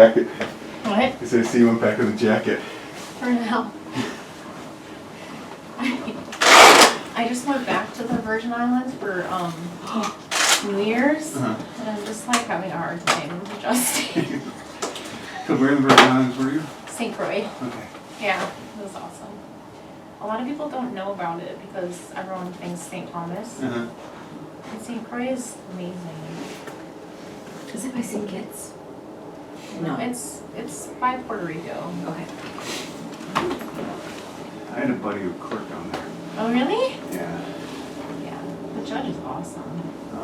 jacket. What? I said I see you unpacking the jacket. For now. I just went back to the Virgin Islands for New Year's, and I'm just like having a hard time adjusting. So where in the Virgin Islands were you? St. Croix. Okay. Yeah, it was awesome. A lot of people don't know about it because everyone thinks St. Thomas. And St. Croix is amazing. Is it by St. Kitts? No, it's by Puerto Rico. Okay. I had a buddy who clerked down there. Oh, really? Yeah. Yeah. The judge is awesome.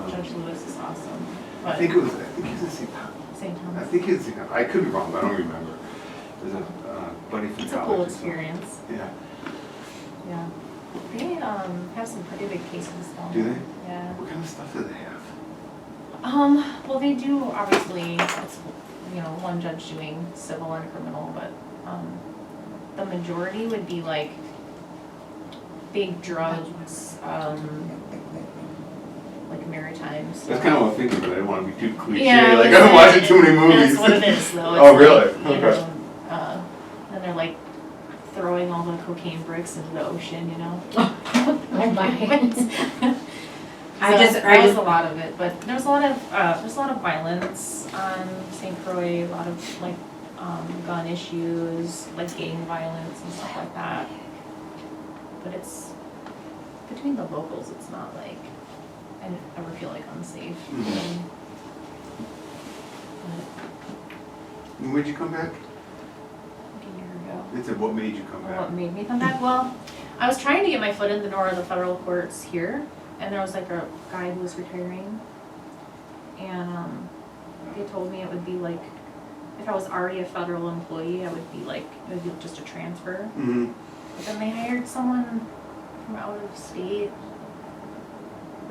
Judge Lewis is awesome. But I think he was in St. Thomas. St. I Thomas. think he was in St. Thomas. I could be wrong, but I don't remember. There's a buddy from It's a college. cool or something. experience. Yeah. Yeah. They have some pretty big cases down Do there. they? Yeah. What kind of stuff do they have? Well, they do, obviously, it's, one judge doing civil and criminal, but, the majority would be like big drugs, like maritime stuff. That's kind of what I'm thinking, but I don't want to be too cliche. Yeah, Like, I'm watching too many movies. That's what it is, though. Oh, It's really? like, Okay. And they're like throwing all the cocaine bricks into the ocean, Oh my. That was a lot of it, but there's a lot of violence on St. Croix, a lot of like gun issues, like gang violence and stuff like that. But it's between the locals. It's not like I ever feel like unsafe. Mm-hmm. And when'd you come back? Like a year ago. It said, what made you come back? What made me come back? Well, I was trying to get my foot in the door of the federal courts here, and there was like a guy who was retiring, and they told me it would be like, if I was already a federal employee, it would be just a transfer. Mm-hmm. But then they hired someone from out of state.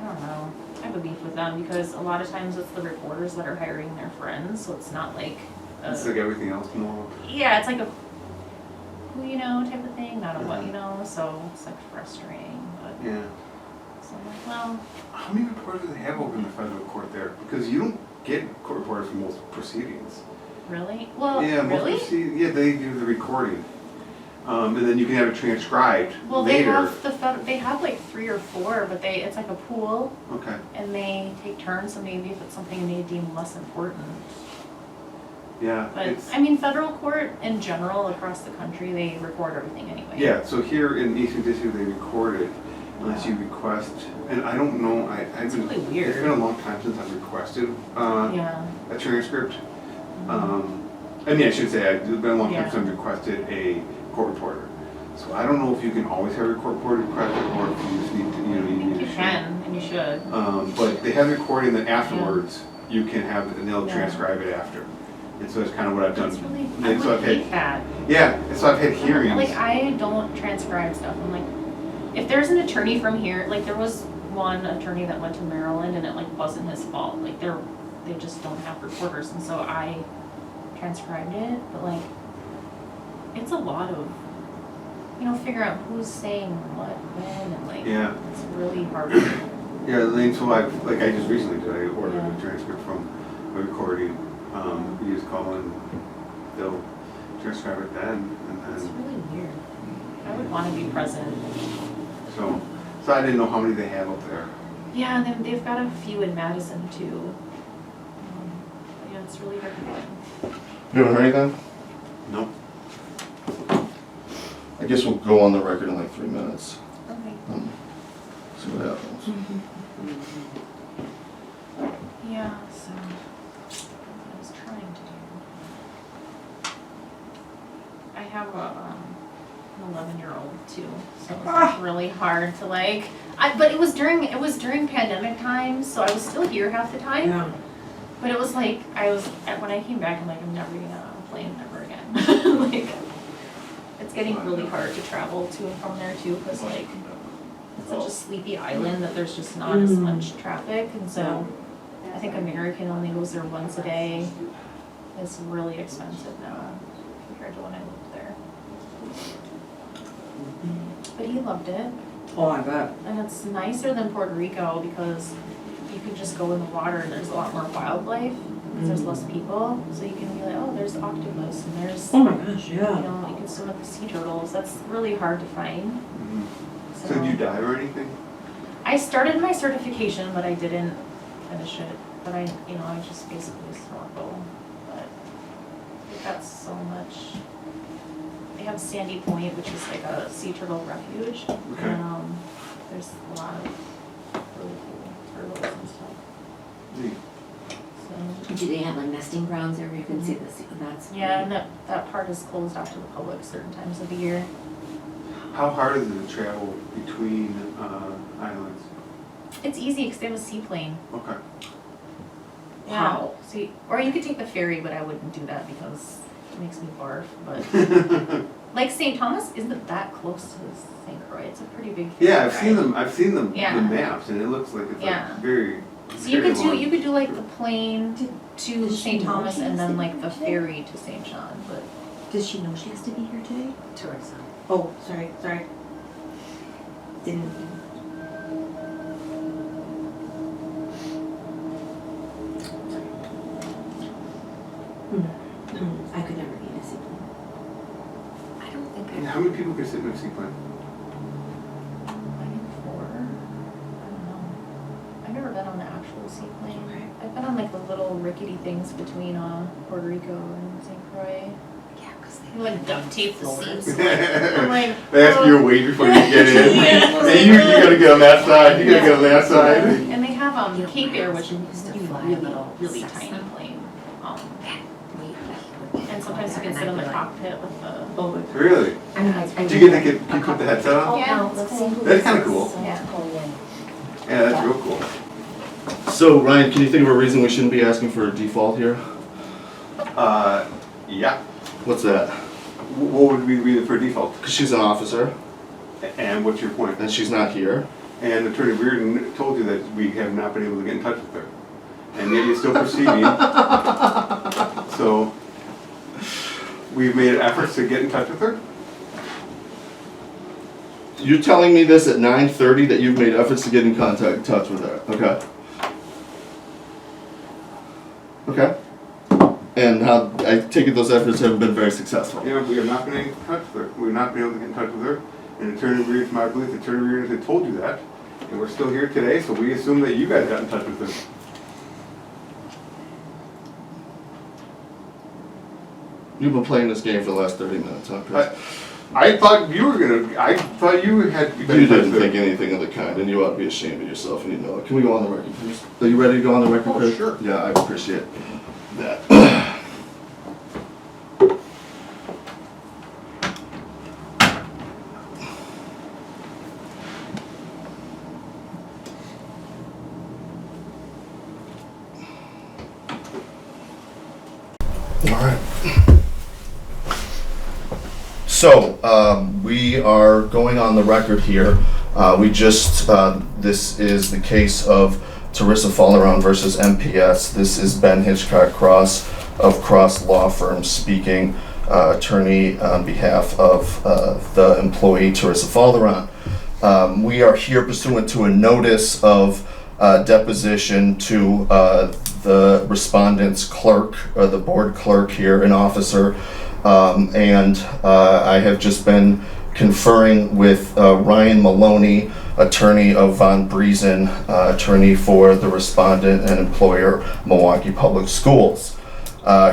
I don't know. I have a beef with them because a lot of times it's the reporters that are hiring their friends, so it's not like It's like everything else more. yeah, it's like a who you know type of thing, not a what you know, so it's like frustrating. But Yeah. so I'm like, well, How many reporters do they have over in the federal court there? Because you don't get court reporters for most proceedings. really? Well, Yeah, most really? yeah, they do the recording. And then you can have it transcribed Well, later. they have like 3 or 4, but it's like a pool, Okay. and they take turns. So maybe if it's something they deem less important. Yeah. But I mean, federal court in general across the country, they record everything anyway. Yeah, so here in Eastern District, they record it unless you request, and I don't know, It's really weird. It's been a long time since I've requested Yeah. a transcript. I mean, I should say, it's been a long time Yeah. since I've requested a court reporter. So I don't know if you can always have a court reporter requested, or if you just need to, I you think need you to. can, and you should. But they have the recording, then afterwards, you can have, and they'll Yeah. transcribe it after. And so that's kind of what I've done. It's really, I And so would I've had, hate that. yeah, and so I've had hearings. Like, I don't transcribe stuff. I'm like, if there's an attorney from here, like there was one attorney that went to Maryland and it like wasn't his fault. Like they just don't have reporters, and so I transcribed it. But like, it's a lot of, figure out who's saying what when, and like, Yeah. it's really hard. Yeah, and so I just recently did, I ordered Yeah. a transcript from a recording. You just call in, they'll transcribe it then, It's and then, really weird. I would want to be present. so I didn't know how many they have up there. Yeah, and then they've got a few in Madison too. But yeah, it's really hard to get. You haven't heard anything? Nope. I guess we'll go on the record in like 3 minutes. Okay. See what happens. Yeah, so what I was trying to do. I have an 11-year-old too, so it's like really hard to like. But it was during pandemic times, so I was still here half the time. Yeah. But it was like when I came back, I'm like, I'm never getting on a plane ever again. Like, it's getting really hard to travel to and from there too, because like it's such a sleepy island that there's just not as much traffic, and so I think American only goes there once a day. It's really expensive now compared to when I lived there. But he loved it, Oh, I bet. and it's nicer than Puerto Rico because you can just go in the water and there's a lot more wildlife. because there's less people, so you can be like, oh, there's octopus and there's, Oh my gosh, you yeah. know, you can swim with the sea turtles. That's really hard to find. Mhm. So did you dive or anything? I started my certification, but I didn't finish it. But I just basically snorkel. But they've got so much. They have Sandy Point, which is like a sea turtle refuge. Okay. And there's a lot of really cool turtles and stuff. Neat. So, Do they have like nesting grounds there where you can see this? That's yeah, and that part is closed off to the public certain times of the year. How hard is it to travel between islands? It's easy because they have a seaplane. Okay. Yeah. How? See, or you could take the ferry, but I wouldn't do that because it makes me barf. But like St. Thomas isn't that close to St. Croix. It's a pretty big ferry Yeah, I've ride. seen them. I've seen them Yeah. the maps, and it looks like it's Yeah. like very. So you very could do long. like the plane to Did she St. know Thomas she and has then to like be the here today? ferry to St. John. But Does she know she has to be here today? Teresa. Oh, sorry. Didn't. I could never be in a seaplane. I don't think And how many people can sit in a seaplane? I think 4. I don't know. I've never been on the actual seaplane. Okay. I've been on like the little rickety things between Puerto Rico and St. Croix. Yeah, because You like duct tape the Floaters. seats. I'm like, They ask you to wait before you get in. Yeah. Hey, you gotta get on that side. You gotta get on that side. And they have You don't Cape Air, mind which is to a fly really, a little really Cessna? tiny plane. Wait. And sometimes you can sit in the cockpit with the. Oh, Really? I mean, Did you get to can you put the headset on? Yeah, let's see who That's this kinda is. cool. Yeah. Yeah, that's real cool. So Ryan, can you think of a reason we shouldn't be asking for a default here? Yeah. What's that? What would be the reason for default? Because she's an officer And what's your point? and she's not here. And Attorney Riordan told you that we have not been able to get in touch with her. And yet you're still proceeding. So, we've made efforts to get in touch with her? You're telling me this at 9:30 that you've made efforts to get in touch with her. Okay. Okay. And how I take it those efforts have been very successful. You know, we have not been in touch with her. We've not been able to get in touch with her. And Attorney Riordan, to my belief, Attorney Riordan had told you that. And we're still here today, so we assume that you guys got in touch with her. You've been playing this game for the last 30 minutes, huh, Chris? I thought you were gonna, I thought you had been You in touch didn't with think her. anything of the kind, and you ought to be ashamed of yourself, and you know it. Can we go on the record, please? Are you ready to go on the record, Oh, Chris? sure. Yeah, I appreciate that. All right. So, we are going on the record here. This is the case of Teresa Fallaron versus MPS. This is Ben Hitchcock Cross of Cross Law Firm speaking, attorney on behalf of the employee Teresa Fallaron. We are here pursuant to a notice of deposition to the respondent's clerk, the board clerk here, an officer. I have just been conferring with Ryan Maloney, attorney of Von Briesen, attorney for the respondent and employer, Milwaukee Public Schools.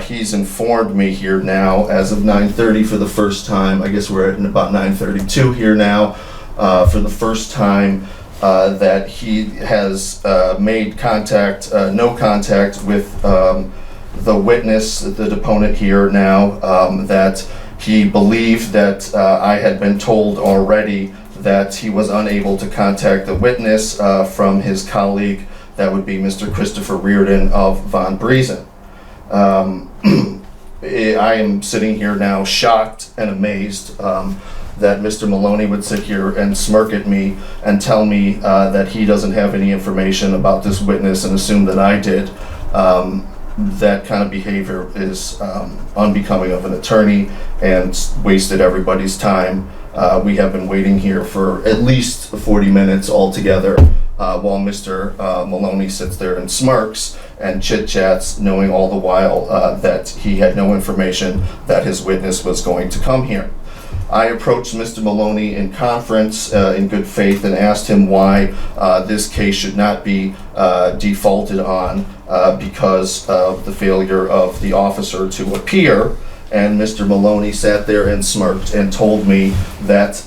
He's informed me here now, as of 9:30 for the first time, I guess we're at about 9:32 here now, for the first time, that he has made contact, no contact with the witness, the deponent here now, that he believed that I had been told already that he was unable to contact the witness from his colleague, that would be Mr. Christopher Riordan of Von Briesen. I am sitting here now shocked and amazed that Mr. Maloney would sit here and smirk at me and tell me that he doesn't have any information about this witness and assume that I did. That kind of behavior is unbecoming of an attorney and wasted everybody's time. We have been waiting here for at least 40 minutes altogether while Mr. Maloney sits there and smirks and chit-chats, knowing all the while that he had no information that his witness was going to come here. I approached Mr. Maloney in conference in good faith and asked him why this case should not be defaulted on because of the failure of the officer to appear. And Mr. Maloney sat there and smirked and told me that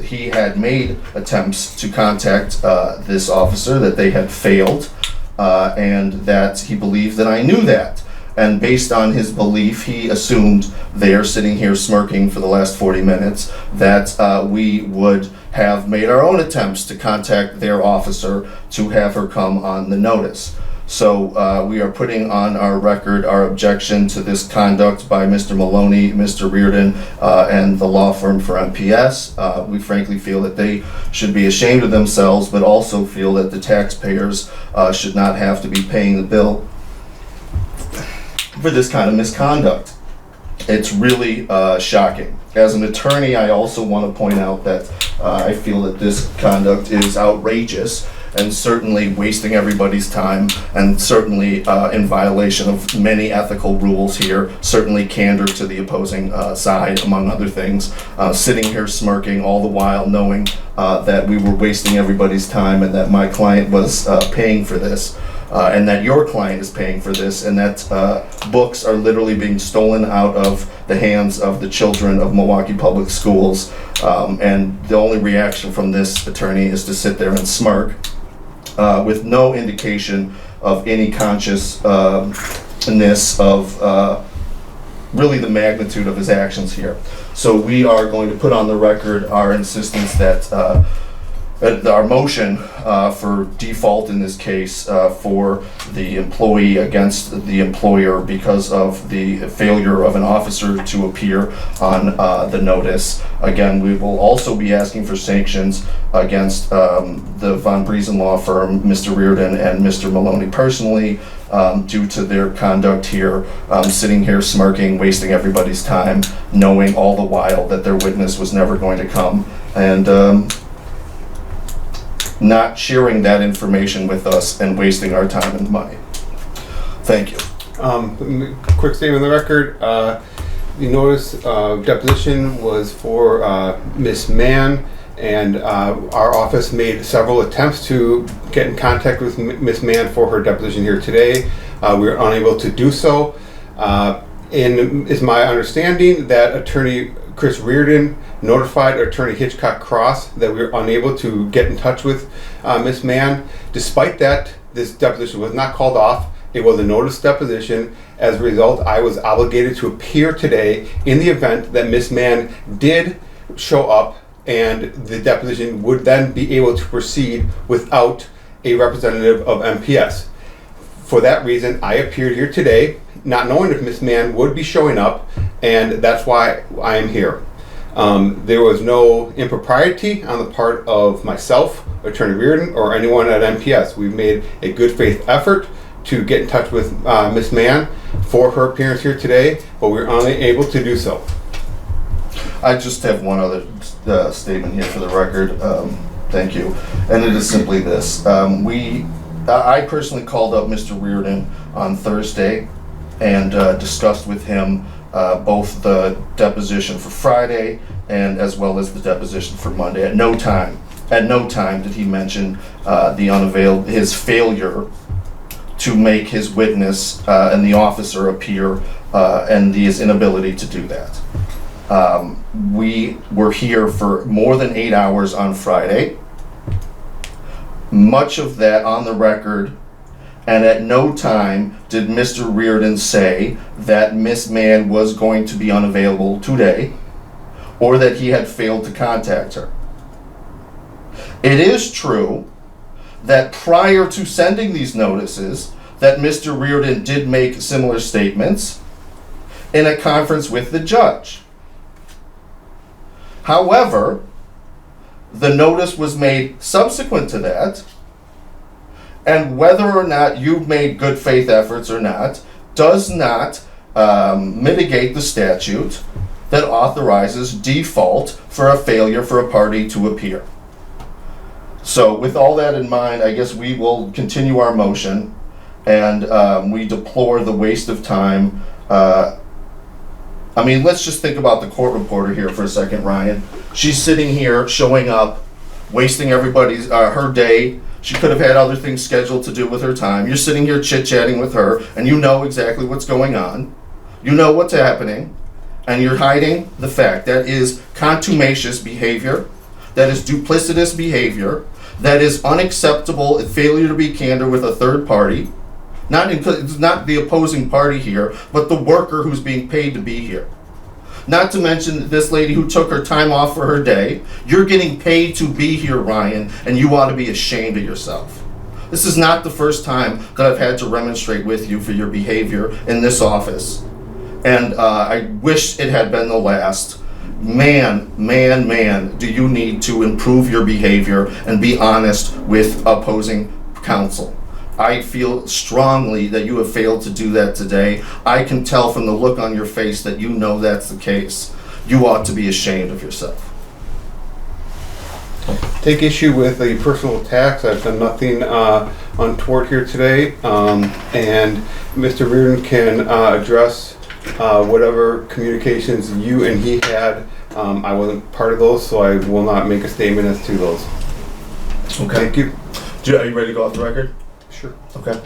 he had made attempts to contact this officer, that they had failed, and that he believed that I knew that. And based on his belief, he assumed there, sitting here smirking for the last 40 minutes, that we would have made our own attempts to contact their officer to have her come on the notice. So we are putting on our record our objection to this conduct by Mr. Maloney, Mr. Riordan, and the law firm for MPS. We frankly feel that they should be ashamed of themselves, but also feel that the taxpayers should not have to be paying the bill for this kind of misconduct. It's really shocking. As an attorney, I also want to point out that I feel that this conduct is outrageous and certainly wasting everybody's time, and certainly in violation of many ethical rules here, certainly candor to the opposing side, among other things. Sitting here smirking all the while knowing that we were wasting everybody's time and that my client was paying for this. And that your client is paying for this, and that books are literally being stolen out of the hands of the children of Milwaukee Public Schools. And the only reaction from this attorney is to sit there and smirk with no indication of any consciousness of really the magnitude of his actions here. So we are going to put on the record our insistence that our motion for default in this case for the employee against the employer because of the failure of an officer to appear on the notice. Again, we will also be asking for sanctions against the Von Briesen Law Firm, Mr. Riordan and Mr. Maloney personally, due to their conduct here, sitting here smirking, wasting everybody's time, knowing all the while that their witness was never going to come, and not sharing that information with us and wasting our time and money. Thank you. Quick statement on the record. The notice of deposition was for Miss Mann, and our office made several attempts to get in contact with Miss Mann for her deposition here today. We were unable to do so. It's my understanding that Attorney Chris Riordan notified Attorney Hitchcock Cross that we were unable to get in touch with Miss Mann. Despite that, this deposition was not called off. It was a notice deposition. As a result, I was obligated to appear today in the event that Miss Mann did show up, and the deposition would then be able to proceed without a representative of MPS. For that reason, I appeared here today, not knowing if Miss Mann would be showing up, and that's why I am here. There was no impropriety on the part of myself, Attorney Riordan, or anyone at MPS. We've made a good faith effort to get in touch with Miss Mann for her appearance here today, but we're unable to do so. I just have one other statement here for the record. Thank you. And it is simply this. I personally called up Mr. Riordan on Thursday and discussed with him both the deposition for Friday and as well as the deposition for Monday. At no time did he mention his failure to make his witness and the officer appear and his inability to do that. We were here for more than 8 hours on Friday. Much of that on the record, and at no time did Mr. Riordan say that Miss Mann was going to be unavailable today or that he had failed to contact her. It is true that prior to sending these notices that Mr. Riordan did make similar statements in a conference with the judge. However, the notice was made subsequent to that, and whether or not you've made good faith efforts or not does not mitigate the statute that authorizes default for a failure for a party to appear. So with all that in mind, I guess we will continue our motion, and we deplore the waste of time. I mean, let's just think about the court reporter here for a second, Ryan. She's sitting here, showing up, wasting everybody's, her day. She could have had other things scheduled to do with her time. You're sitting here chit-chatting with her, and you know exactly what's going on. You know what's happening, and you're hiding the fact. That is contumacious behavior. That is duplicitous behavior. That is unacceptable failure to be candor with a third party. It's not the opposing party here, but the worker who's being paid to be here. Not to mention this lady who took her time off for her day. You're getting paid to be here, Ryan, and you ought to be ashamed of yourself. This is not the first time that I've had to remonstrate with you for your behavior in this office. And I wish it had been the last. Man, do you need to improve your behavior and be honest with opposing counsel. I feel strongly that you have failed to do that today. I can tell from the look on your face that you know that's the case. You ought to be ashamed of yourself. Take issue with the personal attacks. I've done nothing untoward here today, and Mr. Riordan can address whatever communications you and he had. I wasn't part of those, so I will not make a statement as to those. Okay. Thank you. Are you ready to go off the record? Sure. Okay.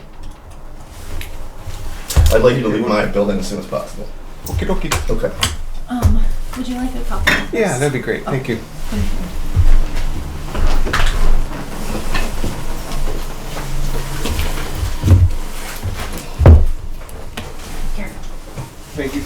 I'd like you to leave my building as soon as possible. Okie dokie. Okay. Would you like a copy of this? Yeah, that'd be great. Thank you. Thank you. Here. Thank you.